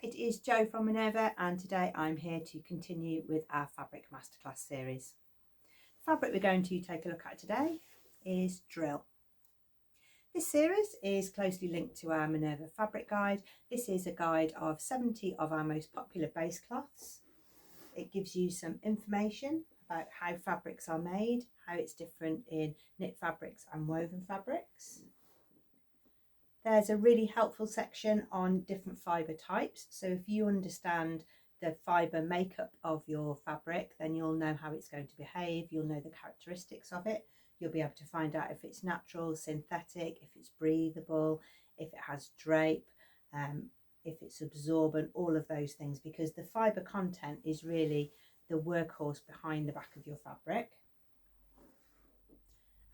there, it is Jo from Minerva, and today I'm here to continue with our Fabric Masterclass series. The fabric we're going to take a look at today is drill. This series is closely linked to our Minerva fabric guide. This is a guide of 70 of our most popular base cloths. It gives you some information about how fabrics are made, how it's different in knit fabrics and woven fabrics. There's a really helpful section on different fibre types. So if you understand the fibre makeup of your fabric, then you'll know how it's going to behave. You'll know the characteristics of it. You'll be able to find out if it's natural, synthetic, if it's breathable, if it has drape, if it's absorbent, all of those things, because the fibre content is really the workhorse behind the back of your fabric.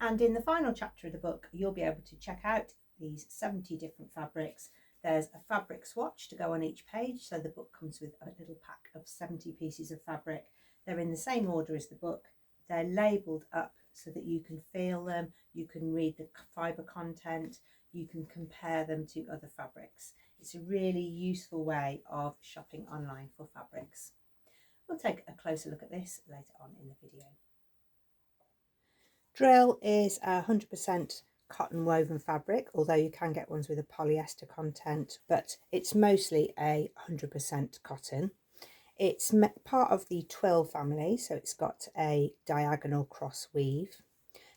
And in the final chapter of the book, you'll be able to check out these 70 different fabrics. There's a fabric swatch to go on each page, so the book comes with a little pack of 70 pieces of fabric. They're in the same order as the book. They're labelled up so that you can feel them, you can read the fibre content, you can compare them to other fabrics. It's a really useful way of shopping online for fabrics. We'll take a closer look at this later on in the video. Drill is 100% cotton woven fabric, although you can get ones with a polyester content, but it's mostly a 100% cotton. It's part of the twill family, so it's got a diagonal cross weave.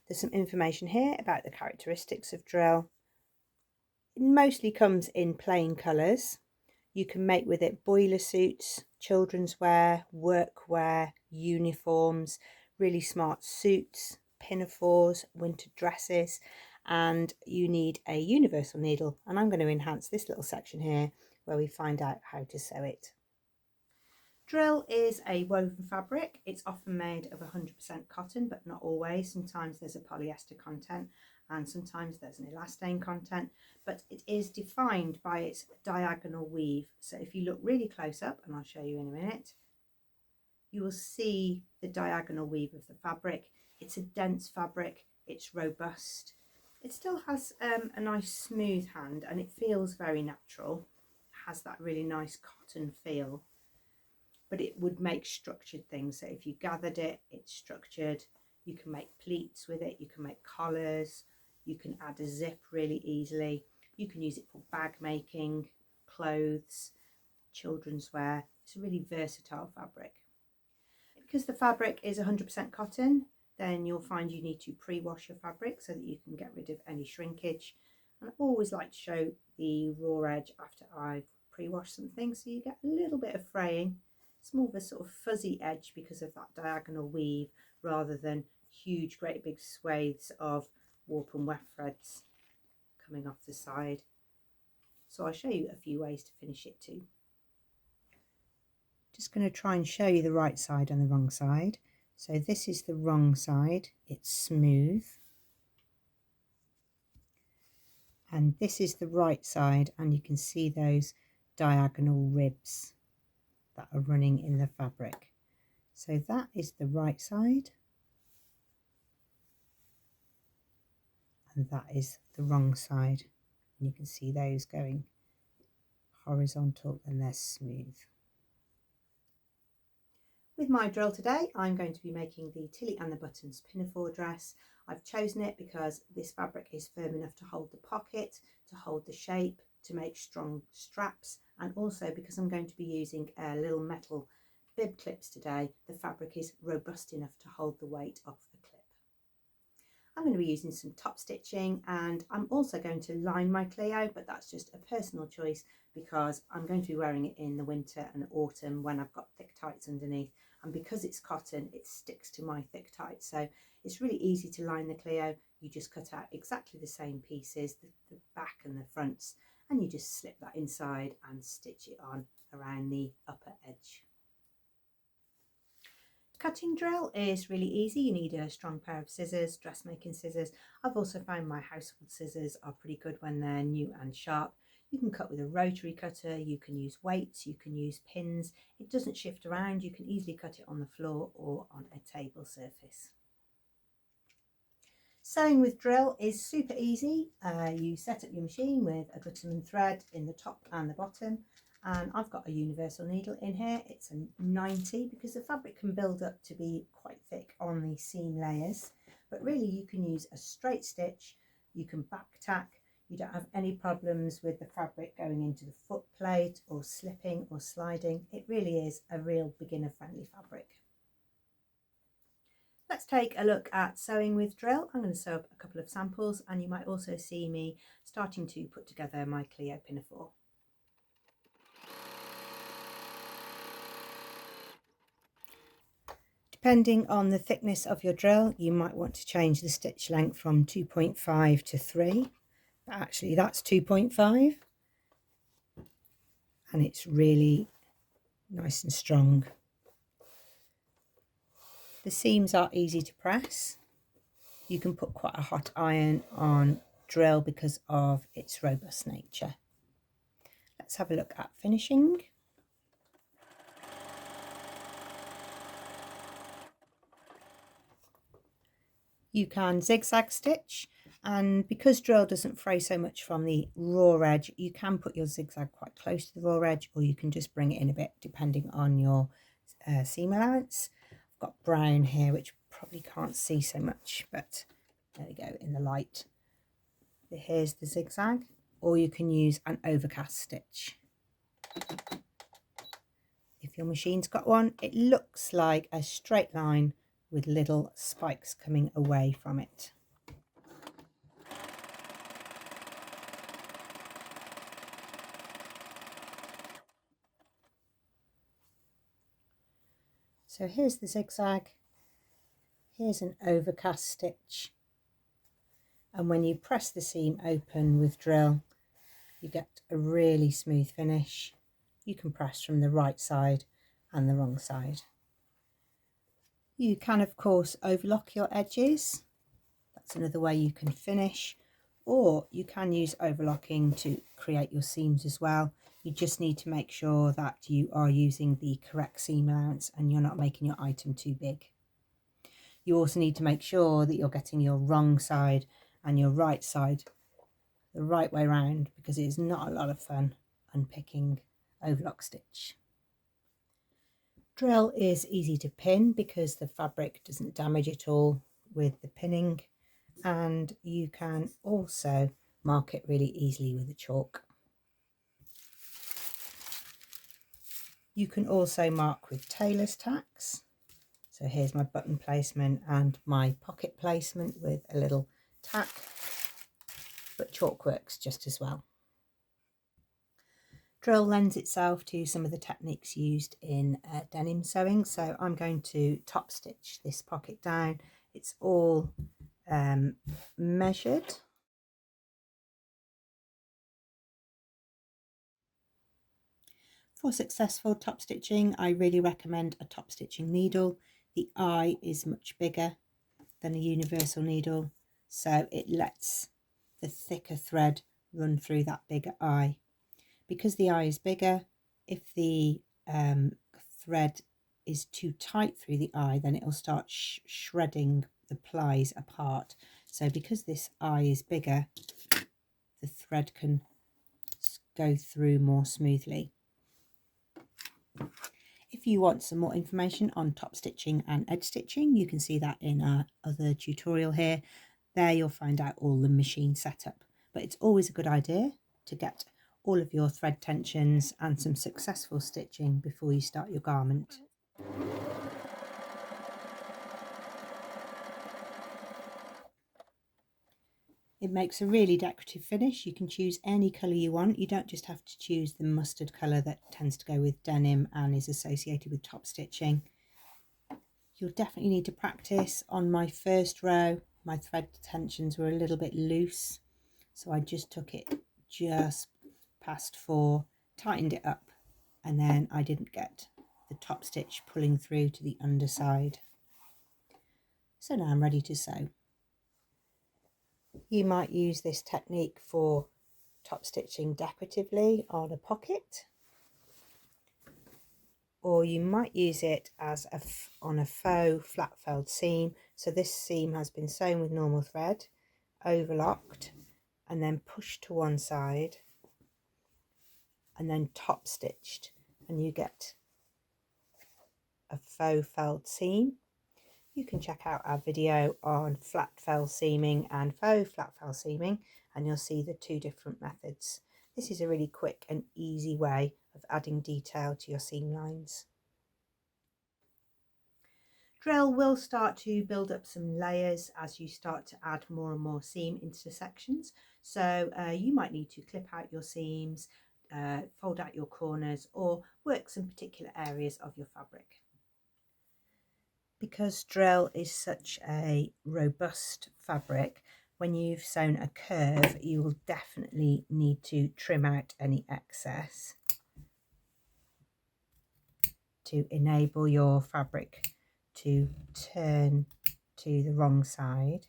There's some information here about the characteristics of drill. It mostly comes in plain colours. You can make with it boiler suits, children's wear, work wear, uniforms, really smart suits, pinafores, winter dresses, and you need a universal needle, and I'm going to enhance this little section here where we find out how to sew it. Drill is a woven fabric. It's often made of 100% cotton, but not always. Sometimes there's a polyester content and sometimes there's an elastane content, but it is defined by its diagonal weave. So if you look really close up, and I'll show you in a minute, you will see the diagonal weave of the fabric. It's a dense fabric, it's robust. It still has a nice smooth hand and it feels very natural. It has that really nice cotton feel, but it would make structured things. So if you gathered it, it's structured. You can make pleats with it, you can make collars, you can add a zip really easily. You can use it for bag making, clothes, children's wear. It's a really versatile fabric. Because the fabric is 100% cotton, then you'll find you need to pre-wash your fabric so that you can get rid of any shrinkage. And I always like to show the raw edge after I've pre-washed something, so you get a little bit of fraying. It's more of a sort of fuzzy edge because of that diagonal weave rather than huge great big swathes of warp and weft threads coming off the side. So I'll show you a few ways to finish it too. Just going to try and show you the right side and the wrong side. So this is the wrong side, it's smooth. And this is the right side, and you can see those diagonal ribs that are running in the fabric. So that is the right side. And that is the wrong side. And you can see those going horizontal and they're smooth. With my drill today, I'm going to be making the Tilly and the Buttons pinafore dress. I've chosen it because this fabric is firm enough to hold the pocket, to hold the shape, to make strong straps, and also because I'm going to be using little metal bib clips today, the fabric is robust enough to hold the weight of the clip. I'm going to be using some top stitching, and I'm also going to line my Clio, but that's just a personal choice because I'm going to be wearing it in the winter and autumn when I've got thick tights underneath, and because it's cotton it sticks to my thick tights, so it's really easy to line the Clio. You just cut out exactly the same pieces, the back and the fronts, and you just slip that inside and stitch it on around the upper edge. Cutting drill is really easy. You need a strong pair of scissors, dressmaking scissors. I've also found my household scissors are pretty good when they're new and sharp. You can cut with a rotary cutter, you can use weights, you can use pins. It doesn't shift around, you can easily cut it on the floor or on a table surface. Sewing with drill is super easy. You set up your machine with a button and thread in the top and the bottom, and I've got a universal needle in here. It's a 90 because the fabric can build up to be quite thick on the seam layers, but really you can use a straight stitch, you can back tack, you don't have any problems with the fabric going into the foot plate or slipping or sliding. It really is a real beginner friendly fabric. Let's take a look at sewing with drill. I'm going to sew up a couple of samples, and you might also see me starting to put together my Clio pinafore. Depending on the thickness of your drill, you might want to change the stitch length from 2.5 to 3, but actually that's 2.5, and it's really nice and strong. The seams are easy to press. You can put quite a hot iron on drill because of its robust nature. Let's have a look at finishing. You can zigzag stitch, and because drill doesn't fray so much from the raw edge, you can put your zigzag quite close to the raw edge, or you can just bring it in a bit depending on your seam allowance. I've got brown here which probably can't see so much, but there we go in the light. Here's the zigzag, or you can use an overcast stitch. If your machine's got one, it looks like a straight line with little spikes coming away from it. So here's the zigzag, here's an overcast stitch, and when you press the seam open with drill, you get a really smooth finish. You can press from the right side and the wrong side. You can of course overlock your edges. That's another way you can finish, or you can use overlocking to create your seams as well. You just need to make sure that you are using the correct seam allowance and you're not making your item too big. You also need to make sure that you're getting your wrong side and your right side the right way round, because it is not a lot of fun unpicking overlock stitch. Drill is easy to pin because the fabric doesn't damage at all with the pinning, and you can also mark it really easily with a chalk. You can also mark with tailor's tacks. So here's my button placement and my pocket placement with a little tack, but chalk works just as well. Drill lends itself to some of the techniques used in denim sewing, so I'm going to top stitch this pocket down. It's all measured. For successful top stitching, I really recommend a top stitching needle. The eye is much bigger than a universal needle, so it lets the thicker thread run through that bigger eye. Because the eye is bigger, if the thread is too tight through the eye, then it will start shredding the plies apart. So because this eye is bigger, the thread can go through more smoothly. If you want some more information on top stitching and edge stitching, you can see that in our other tutorial here. There you'll find out all the machine setup, but it's always a good idea to get all of your thread tensions and some successful stitching before you start your garment. It makes a really decorative finish. You can choose any colour you want. You don't just have to choose the mustard colour that tends to go with denim and is associated with top stitching. You'll definitely need to practice. On my first row, my thread tensions were a little bit loose, so I just took it just past 4, tightened it up, and then I didn't get the top stitch pulling through to the underside. So now I'm ready to sew. You might use this technique for top stitching decoratively on a pocket, or you might use it as on a faux flat felled seam. So this seam has been sewn with normal thread, overlocked, and then pushed to one side, and then top stitched, and you get a faux felled seam. You can check out our video on flat fell seaming and faux flat fell seaming, and you'll see the two different methods. This is a really quick and easy way of adding detail to your seam lines. Drill will start to build up some layers as you start to add more and more seam intersections. So you might need to clip out your seams, fold out your corners, or work some particular areas of your fabric. Because drill is such a robust fabric, when you've sewn a curve, you will definitely need to trim out any excess to enable your fabric to turn to the wrong side.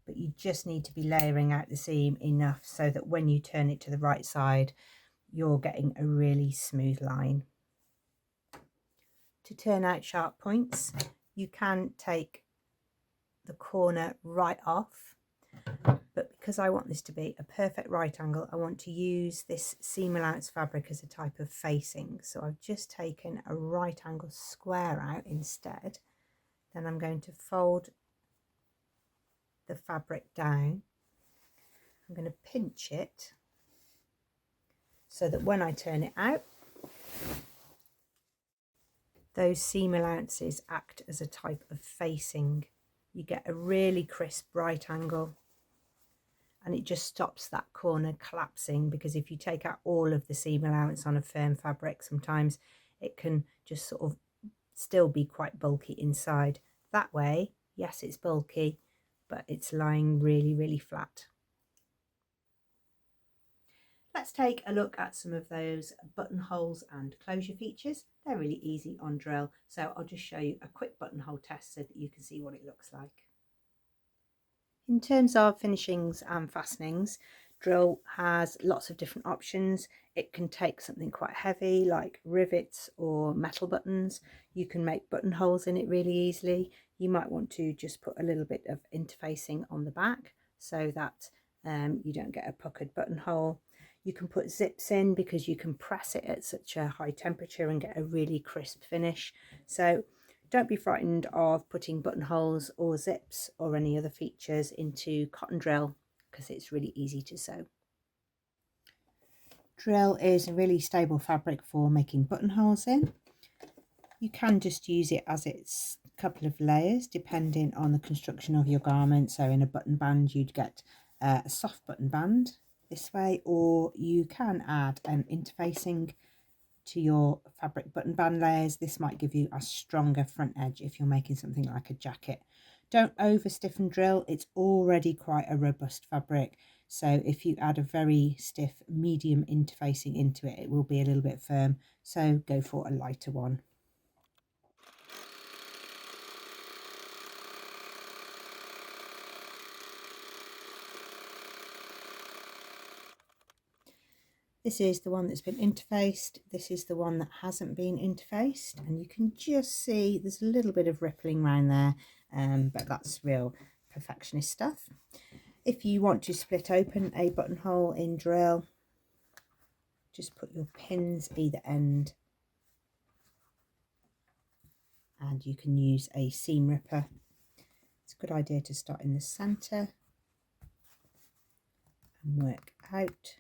But you just need to be layering out the seam enough so that when you turn it to the right side, you're getting a really smooth line. To turn out sharp points, you can take the corner right off, but because I want this to be a perfect right angle, I want to use this seam allowance fabric as a type of facing. So I've just taken a right angle square out instead. Then I'm going to fold the fabric down. I'm going to pinch it so that when I turn it out, those seam allowances act as a type of facing. You get a really crisp right angle, and it just stops that corner collapsing, because if you take out all of the seam allowance on a firm fabric, sometimes it can just sort of still be quite bulky inside. That way, yes, it's bulky, but it's lying really, really flat. Let's take a look at some of those buttonholes and closure features. They're really easy on drill, so I'll just show you a quick buttonhole test so that you can see what it looks like. In terms of finishings and fastenings, drill has lots of different options. It can take something quite heavy like rivets or metal buttons. You can make buttonholes in it really easily. You might want to just put a little bit of interfacing on the back so that you don't get a puckered buttonhole. You can put zips in because you can press it at such a high temperature and get a really crisp finish. So don't be frightened of putting buttonholes or zips or any other features into cotton drill, because it's really easy to sew. Drill is a really stable fabric for making buttonholes in. You can just use it as its couple of layers depending on the construction of your garment. So in a button band you'd get a soft button band this way, or you can add an interfacing to your fabric button band layers. This might give you a stronger front edge if you're making something like a jacket. Don't over stiffen drill, it's already quite a robust fabric, so if you add a very stiff medium interfacing into it, it will be a little bit firm, so go for a lighter one. This is the one that's been interfaced. This is the one that hasn't been interfaced, and you can just see there's a little bit of rippling around there, but that's real perfectionist stuff. If you want to split open a buttonhole in drill, just put your pins either end, and you can use a seam ripper. It's a good idea to start in the centre and work out.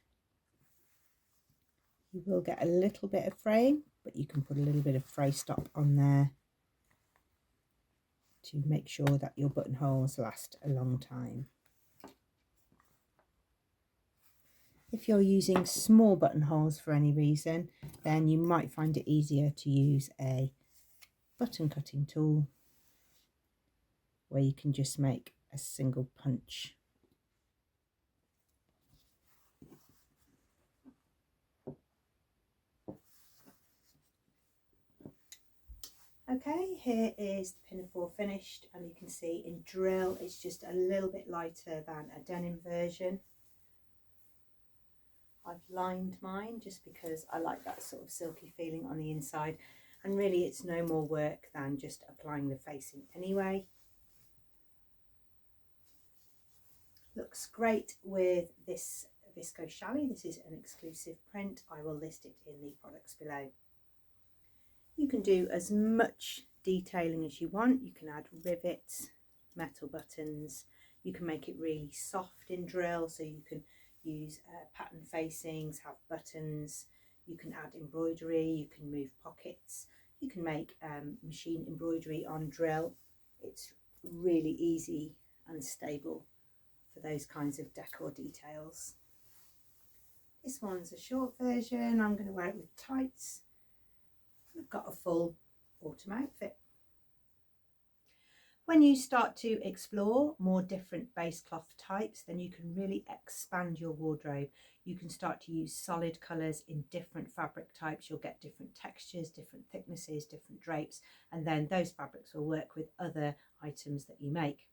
You will get a little bit of fraying, but you can put a little bit of fray stop on there to make sure that your buttonholes last a long time. If you're using small buttonholes for any reason, then you might find it easier to use a button cutting tool where you can just make a single punch. Okay, here is the pinafore finished, and you can see in drill it's just a little bit lighter than a denim version. I've lined mine just because I like that sort of silky feeling on the inside, and really it's no more work than just applying the facing anyway. Looks great with this viscose challis. This is an exclusive print. I will list it in the products below. You can do as much detailing as you want. You can add rivets, metal buttons. You can make it really soft in drill, so you can use pattern facings, have buttons. You can add embroidery, you can move pockets. You can make machine embroidery on drill. It's really easy and stable for those kinds of decor details. This one's a short version. I'm going to wear it with tights. I've got a full autumn outfit. When you start to explore more different base cloth types, then you can really expand your wardrobe. You can start to use solid colours in different fabric types. You'll get different textures, different thicknesses, different drapes, and then those fabrics will work with other items that you make.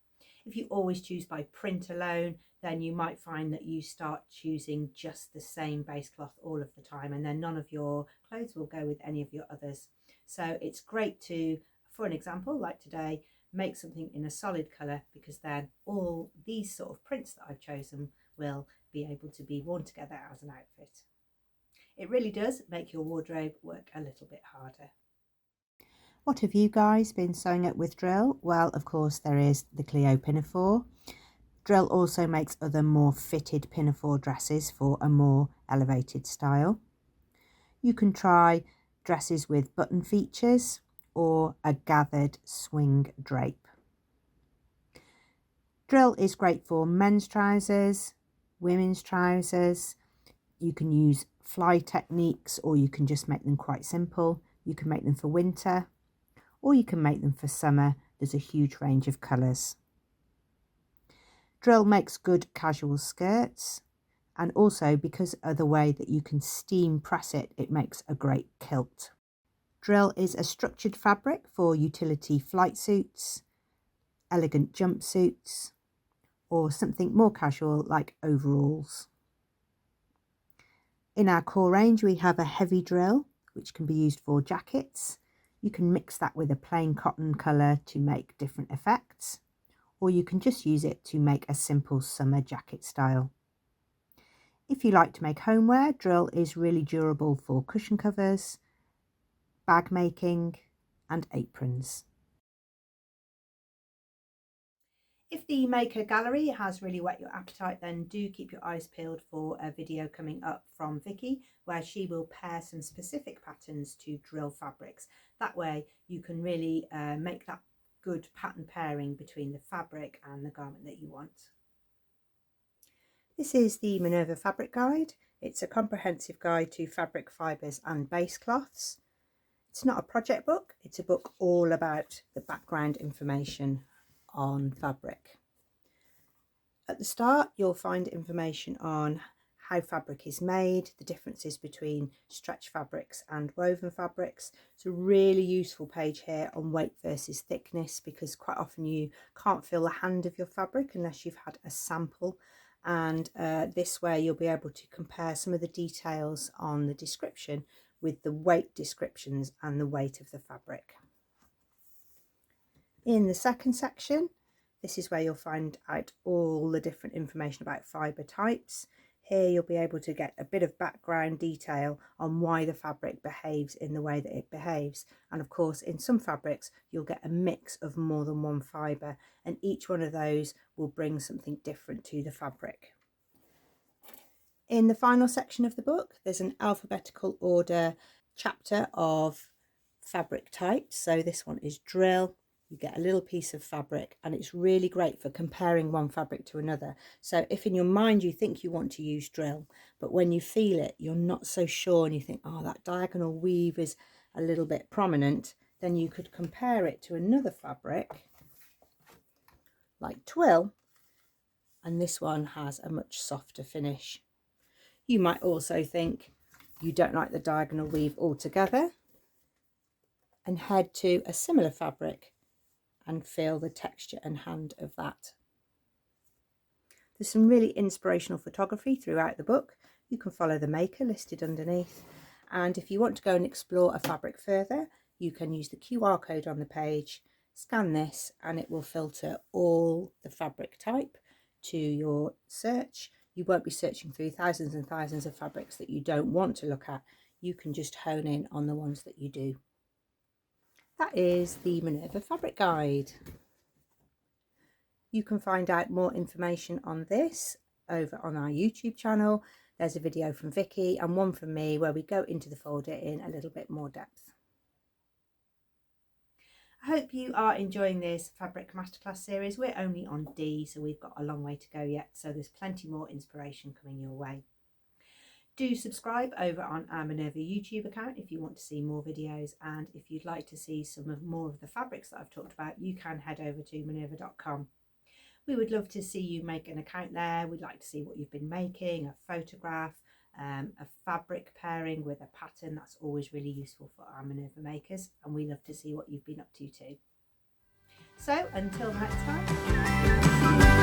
If you always choose by print alone, then you might find that you start choosing just the same base cloth all of the time, and then none of your clothes will go with any of your others. So it's great to, for an example, like today, make something in a solid colour, because then all these sort of prints that I've chosen will be able to be worn together as an outfit. It really does make your wardrobe work a little bit harder. What have you guys been sewing up with drill? Well, of course, there is the Clio pinafore. Drill also makes other more fitted pinafore dresses for a more elevated style. You can try dresses with button features or a gathered swing drape. Drill is great for men's trousers, women's trousers. You can use fly techniques, or you can just make them quite simple. You can make them for winter, or you can make them for summer. There's a huge range of colours. Drill makes good casual skirts, and also because of the way that you can steam press it, it makes a great kilt. Drill is a structured fabric for utility flight suits, elegant jumpsuits, or something more casual like overalls. In our core range, we have a heavy drill, which can be used for jackets. You can mix that with a plain cotton colour to make different effects, or you can just use it to make a simple summer jacket style. If you like to make homeware, drill is really durable for cushion covers, bag making, and aprons. If the maker gallery has really whet your appetite, then do keep your eyes peeled for a video coming up from Vicky, where she will pair some specific patterns to drill fabrics. That way you can really make that good pattern pairing between the fabric and the garment that you want. This is the Minerva Fabric Guide. It's a comprehensive guide to fabric fibres and base cloths. It's not a project book, it's a book all about the background information on fabric. At the start, you'll find information on how fabric is made, the differences between stretch fabrics and woven fabrics. It's a really useful page here on weight versus thickness, because quite often you can't feel the hand of your fabric unless you've had a sample, and this way you'll be able to compare some of the details on the description with the weight descriptions and the weight of the fabric. In the second section, this is where you'll find out all the different information about fibre types. Here you'll be able to get a bit of background detail on why the fabric behaves in the way that it behaves. And of course, in some fabrics, you'll get a mix of more than one fibre, and each one of those will bring something different to the fabric. In the final section of the book, there's an alphabetical order chapter of fabric types. So this one is drill. You get a little piece of fabric, and it's really great for comparing one fabric to another. So if in your mind you think you want to use drill, but when you feel it, you're not so sure, and you think, oh, that diagonal weave is a little bit prominent, then you could compare it to another fabric like twill, and this one has a much softer finish. You might also think you don't like the diagonal weave altogether, and head to a similar fabric and feel the texture and hand of that. There's some really inspirational photography throughout the book. You can follow the maker listed underneath, and if you want to go and explore a fabric further, you can use the QR code on the page, scan this, and it will filter all the fabric type, to your search. You won't be searching through thousands and thousands of fabrics that you don't want to look at. You can just hone in on the ones that you do. That is the Minerva Fabric Guide. You can find out more information on this over on our YouTube channel. There's a video from Vicky and one from me where we go into the folder in a little bit more depth. I hope you are enjoying this Fabric Masterclass series. We're only on D, so we've got a long way to go yet, so there's plenty more inspiration coming your way. Do subscribe over on our Minerva YouTube account if you want to see more videos, and if you'd like to see more of the fabrics that I've talked about, you can head over to minerva.com. We would love to see you make an account there. We'd like to see what you've been making, a photograph, a fabric pairing with a pattern. That's always really useful for our Minerva makers, and we love to see what you've been up to too. So until next time.